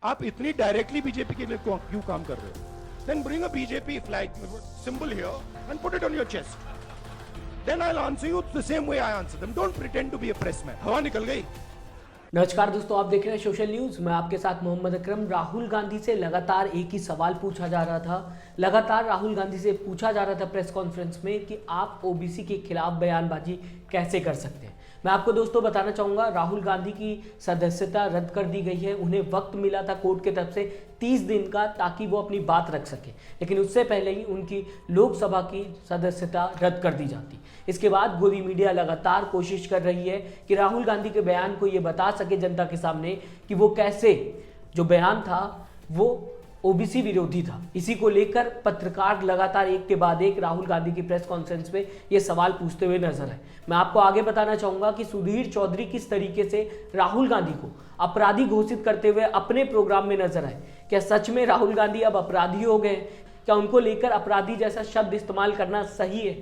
आप इतनी directly BJP के लिए क्यों काम कर रहे हो? Then bring a BJP flag symbol here and put it on your chest. Then I'll answer you the same way I answer them. Don't pretend to be a press man. हवा निकल गई। नमस्कार दोस्तों, आप देख रहे हैं सोशल न्यूज। मैं आपके साथ मोहम्मद अकरम। राहुल गांधी से लगातार एक ही सवाल पूछा जा रहा था। लगातार राहुल गांधी से पूछा जा रहा था प्रेस कॉन्फ्रेंस में कि आप ओबीसी के खिलाफ बयानबाजी कैसे कर सकते हैं। मैं आपको दोस्तों बताना चाहूँगा, राहुल गांधी की सदस्यता रद्द कर दी गई है। उन्हें वक्त मिला था कोर्ट की तरफ से 30 दिन का, ताकि वो अपनी बात रख सके, लेकिन उससे पहले ही उनकी लोकसभा की सदस्यता रद्द कर दी जाती। इसके बाद गोदी मीडिया लगातार कोशिश कर रही है कि राहुल गांधी के बयान को ये बता सके जनता के सामने कि वो कैसे, जो बयान था वो ओबीसी विरोधी था। इसी को लेकर पत्रकार लगातार एक के बाद एक राहुल गांधी की प्रेस कॉन्फ्रेंस में ये सवाल पूछते हुए नजर आए। मैं आपको आगे बताना चाहूंगा कि सुधीर चौधरी किस तरीके से राहुल गांधी को अपराधी घोषित करते हुए अपने प्रोग्राम में नजर आए। क्या सच में राहुल गांधी अब अपराधी हो गए? क्या उनको लेकर अपराधी जैसा शब्द इस्तेमाल करना सही है?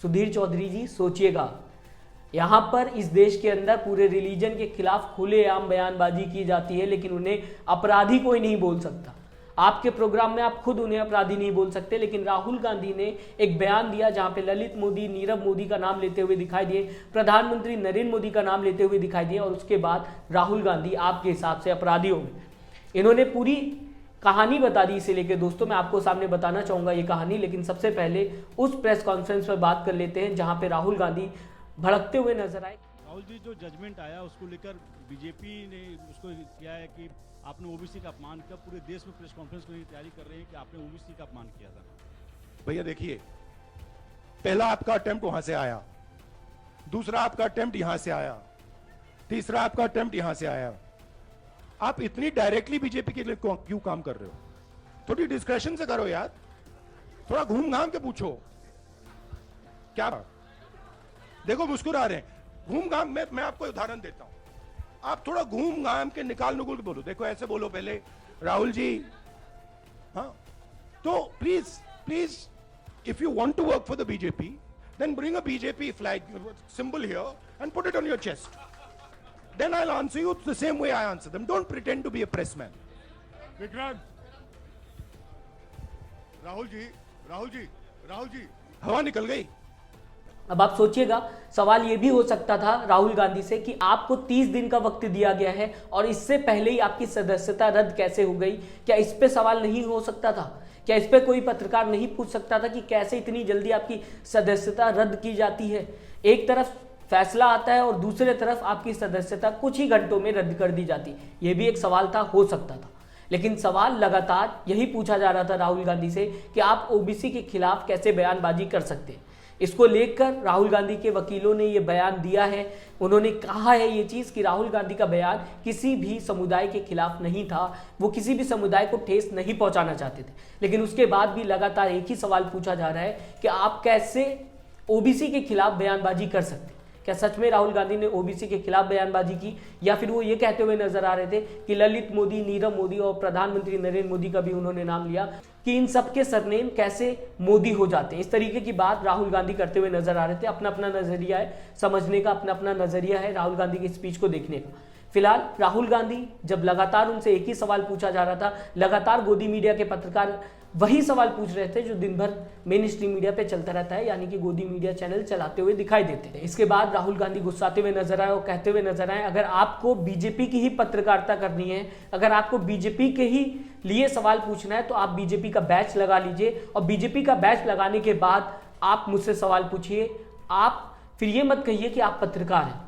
सुधीर चौधरी जी सोचिएगा, यहाँ पर इस देश के अंदर पूरे रिलीजन के खिलाफ खुलेआम बयानबाजी की जाती है, लेकिन उन्हें अपराधी कोई नहीं बोल सकता। आपके प्रोग्राम में आप खुद उन्हें अपराधी नहीं बोल सकते, लेकिन राहुल गांधी ने एक बयान दिया जहां पे ललित मोदी, नीरव मोदी का नाम लेते हुए दिखाई दिए, प्रधानमंत्री नरेंद्र मोदी का नाम लेते हुए दिखाई दिए, और उसके बाद राहुल गांधी आपके हिसाब से अपराधी हो गए। इन्होंने पूरी कहानी बता दी। इसे लेकर दोस्तों मैं आपको सामने बताना चाहूंगा ये कहानी, लेकिन सबसे पहले उस प्रेस कॉन्फ्रेंस पर बात कर लेते हैं जहां पे राहुल गांधी भड़कते हुए नजर आए। राहुल जी, जो जजमेंट आया उसको लेकर बीजेपी ने उसको किया है कि आपने ओबीसी का अपमान किया। पूरे देश में प्रेस कॉन्फ्रेंस की तैयारी कर रहे हैं कि आपने ओबीसी का अपमान किया था। भैया देखिए, पहला आपका अटेम्प्ट वहां से आया, दूसरा आपका अटेम्प्ट यहां से आया, तीसरा आपका अटेम्प्ट यहां से आया। आप इतनी डायरेक्टली बीजेपी के लिए क्यों काम कर रहे हो? थोड़ी डिस्कशन से करो यार, थोड़ा घूम घाम के पूछो। क्या देखो मुस्कुरा रहे हैं, घूम घाम। मैं आपको उदाहरण देता हूं, आप थोड़ा घूम घाम के निकाल नुकुल के बोलो। देखो ऐसे बोलो पहले, राहुल जी, हाँ तो please if you want to work for the BJP then bring a BJP flag symbol here and put it on your chest. Then I'll answer you the same way I answer them. Don't pretend to be a press man. Vikrant, Rahul ji, हवा निकल गई। अब आप सोचिएगा, सवाल ये भी हो सकता था राहुल गांधी से कि आपको 30 दिन का वक्त दिया गया है और इससे पहले ही आपकी सदस्यता रद्द कैसे हो गई? क्या इस पे सवाल नहीं हो सकता था? क्या इस पे कोई पत्रकार नहीं पूछ सकता था कि कैसे इतनी जल्दी आपकी सदस्यता रद्द की जाती है? एक तरफ फैसला आता है और दूसरे तरफ आपकी सदस्यता कुछ ही घंटों में रद्द कर दी जाती। ये भी एक सवाल था, हो सकता था, लेकिन सवाल लगातार यही पूछा जा रहा था राहुल गांधी से कि आप ओबीसी के खिलाफ कैसे बयानबाजी कर सकते हैं। इसको लेकर राहुल गांधी के वकीलों ने ये बयान दिया है। उन्होंने कहा है ये चीज़ कि राहुल गांधी का बयान किसी भी समुदाय के खिलाफ नहीं था, वो किसी भी समुदाय को ठेस नहीं पहुंचाना चाहते थे। लेकिन उसके बाद भी लगातार एक ही सवाल पूछा जा रहा है कि आप कैसे ओबीसी के खिलाफ बयानबाजी कर सकते हैं। क्या सच में राहुल गांधी ने ओबीसी के खिलाफ बयानबाजी की, या फिर वो ये कहते हुए नजर आ रहे थे कि ललित मोदी, नीरव मोदी और प्रधानमंत्री नरेंद्र मोदी का भी उन्होंने नाम लिया कि इन सब के सरनेम कैसे मोदी हो जाते हैं। इस तरीके की बात राहुल गांधी करते हुए नजर आ रहे थे। अपना अपना नजरिया है समझने का, अपना अपना नजरिया है राहुल गांधी की स्पीच को देखने का। फिलहाल राहुल गांधी जब लगातार उनसे एक ही सवाल पूछा जा रहा था, लगातार गोदी मीडिया के पत्रकार वही सवाल पूछ रहे थे जो दिन भर मेन स्ट्रीम मीडिया पे चलता रहता है, यानी कि गोदी मीडिया चैनल चलाते हुए दिखाई देते हैं। इसके बाद राहुल गांधी गुस्साते हुए नजर आए और कहते हुए नजर आए, अगर आपको बीजेपी की ही पत्रकारिता करनी है, अगर आपको बीजेपी के ही लिए सवाल पूछना है, तो आप बीजेपी का बैच लगा लीजिए और बीजेपी का बैच लगाने के बाद आप मुझसे सवाल पूछिए। आप फिर ये मत कहिए कि आप पत्रकार हैं।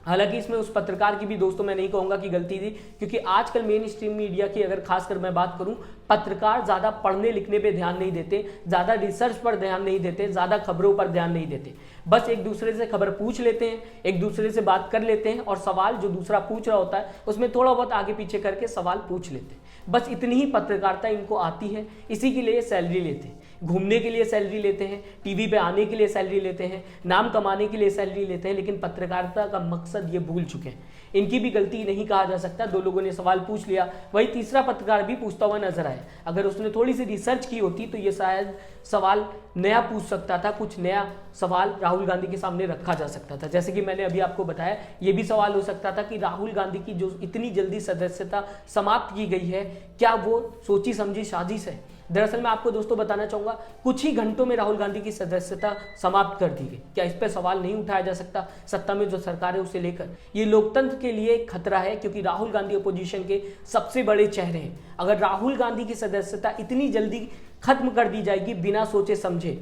हालांकि इसमें उस पत्रकार की भी दोस्तों मैं नहीं कहूंगा कि गलती थी, क्योंकि आजकल मेन स्ट्रीम मीडिया की अगर खासकर मैं बात करूं, पत्रकार ज़्यादा पढ़ने लिखने पे ध्यान नहीं देते, ज़्यादा रिसर्च पर ध्यान नहीं देते, ज़्यादा खबरों पर ध्यान नहीं देते। बस एक दूसरे से खबर पूछ लेते हैं, एक दूसरे से बात कर लेते हैं और सवाल जो दूसरा पूछ रहा होता है उसमें थोड़ा बहुत आगे पीछे करके सवाल पूछ लेते हैं। बस इतनी ही पत्रकारिता इनको आती है, इसी के लिए सैलरी लेते हैं, घूमने के लिए सैलरी लेते हैं, टीवी पे आने के लिए सैलरी लेते हैं, नाम कमाने के लिए सैलरी लेते हैं, लेकिन पत्रकारिता का मकसद ये भूल चुके हैं। इनकी भी गलती नहीं कहा जा सकता। दो लोगों ने सवाल पूछ लिया, वही तीसरा पत्रकार भी पूछता हुआ नजर आया। अगर उसने थोड़ी सी रिसर्च की होती तो ये शायद सवाल नया पूछ सकता था, कुछ नया सवाल राहुल गांधी के सामने रखा जा सकता था। जैसे कि मैंने अभी आपको बताया, ये भी सवाल हो सकता था कि राहुल गांधी की जो इतनी जल्दी सदस्यता समाप्त की गई है, क्या वो सोची समझी साजिश है? दरअसल मैं आपको दोस्तों बताना चाहूंगा, कुछ ही घंटों में राहुल गांधी की सदस्यता समाप्त कर दी गई। क्या इस पर सवाल नहीं उठाया जा सकता सत्ता में जो सरकार है उसे लेकर? ये लोकतंत्र के लिए एक खतरा है, क्योंकि राहुल गांधी अपोजिशन के सबसे बड़े चेहरे हैं। अगर राहुल गांधी की सदस्यता इतनी जल्दी खत्म कर दी जाएगी बिना सोचे समझे,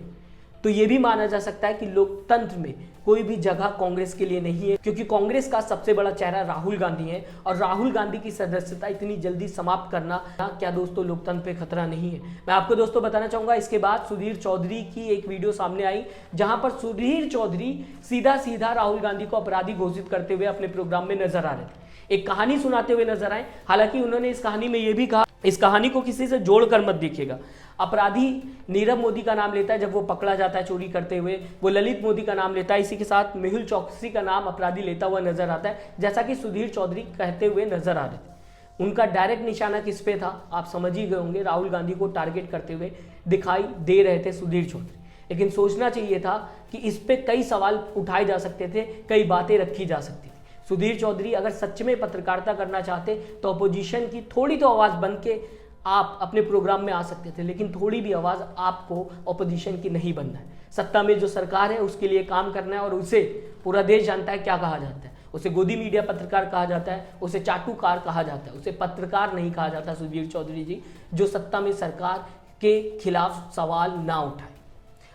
तो यह भी माना जा सकता है कि लोकतंत्र में कोई भी जगह कांग्रेस के लिए नहीं है, क्योंकि कांग्रेस का सबसे बड़ा चेहरा राहुल गांधी है। और राहुल गांधी की सदस्यता इतनी जल्दी समाप्त करना क्या दोस्तों लोकतंत्र पे खतरा नहीं है? मैं आपको दोस्तों बताना चाहूंगा, इसके बाद सुधीर चौधरी की एक वीडियो सामने आई, जहां पर सुधीर चौधरी सीधा सीधा राहुल गांधी को अपराधी घोषित करते हुए अपने प्रोग्राम में नजर आ रहे थे, एक कहानी सुनाते हुए नजर आए। हालांकि उन्होंने इस कहानी में यह भी कहा, इस कहानी को किसी से जोड़कर मत देखिएगा। अपराधी नीरव मोदी का नाम लेता है जब वो पकड़ा जाता है चोरी करते हुए, वो ललित मोदी का नाम लेता है, इसी के साथ मेहुल चौकसी का नाम अपराधी लेता हुआ नजर आता है, जैसा कि सुधीर चौधरी कहते हुए नजर आ रहे थे। उनका डायरेक्ट निशाना किस पे था आप समझ ही गए होंगे, राहुल गांधी को टारगेट करते हुए दिखाई दे रहे थे सुधीर चौधरी। लेकिन सोचना चाहिए था कि इस पे कई सवाल उठाए जा सकते थे, कई बातें रखी जा सकती थी। सुधीर चौधरी अगर सच में पत्रकारिता करना चाहते तो अपोजिशन की थोड़ी तो आवाज बन के आप अपने प्रोग्राम में आ सकते थे, लेकिन थोड़ी भी आवाज आपको अपोजिशन की नहीं बनना है। सत्ता में जो सरकार है उसके लिए काम करना है, और उसे पूरा देश जानता है क्या कहा जाता है। उसे गोदी मीडिया पत्रकार कहा जाता है, उसे चाटुकार कहा जाता है, उसे पत्रकार नहीं कहा जाता। सुधीर चौधरी जी जो सत्ता में सरकार के खिलाफ सवाल ना उठाए।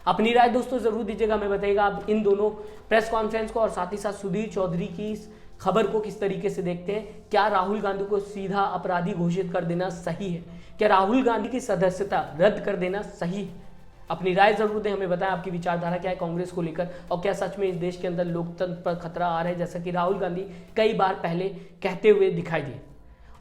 अपनी राय दोस्तों जरूर दीजिएगा, हमें बताइएगा आप इन दोनों प्रेस कॉन्फ्रेंस को और साथ ही साथ सुधीर चौधरी की इस खबर को किस तरीके से देखते हैं। क्या राहुल गांधी को सीधा अपराधी घोषित कर देना सही है? क्या राहुल गांधी की सदस्यता रद्द कर देना सही है? अपनी राय जरूर दें, हमें बताएं आपकी विचारधारा क्या है कांग्रेस को लेकर, और क्या सच में इस देश के अंदर लोकतंत्र पर खतरा आ रहा है, जैसा कि राहुल गांधी कई बार पहले कहते हुए दिखाई दिए।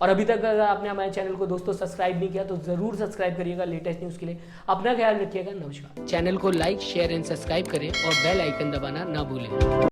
और अभी तक अगर आपने हमारे चैनल को दोस्तों सब्सक्राइब नहीं किया तो जरूर सब्सक्राइब करिएगा लेटेस्ट न्यूज के लिए। अपना ख्याल रखिएगा, नमस्कार। चैनल को लाइक शेयर एंड सब्सक्राइब करें और बेल आइकन दबाना ना भूलें।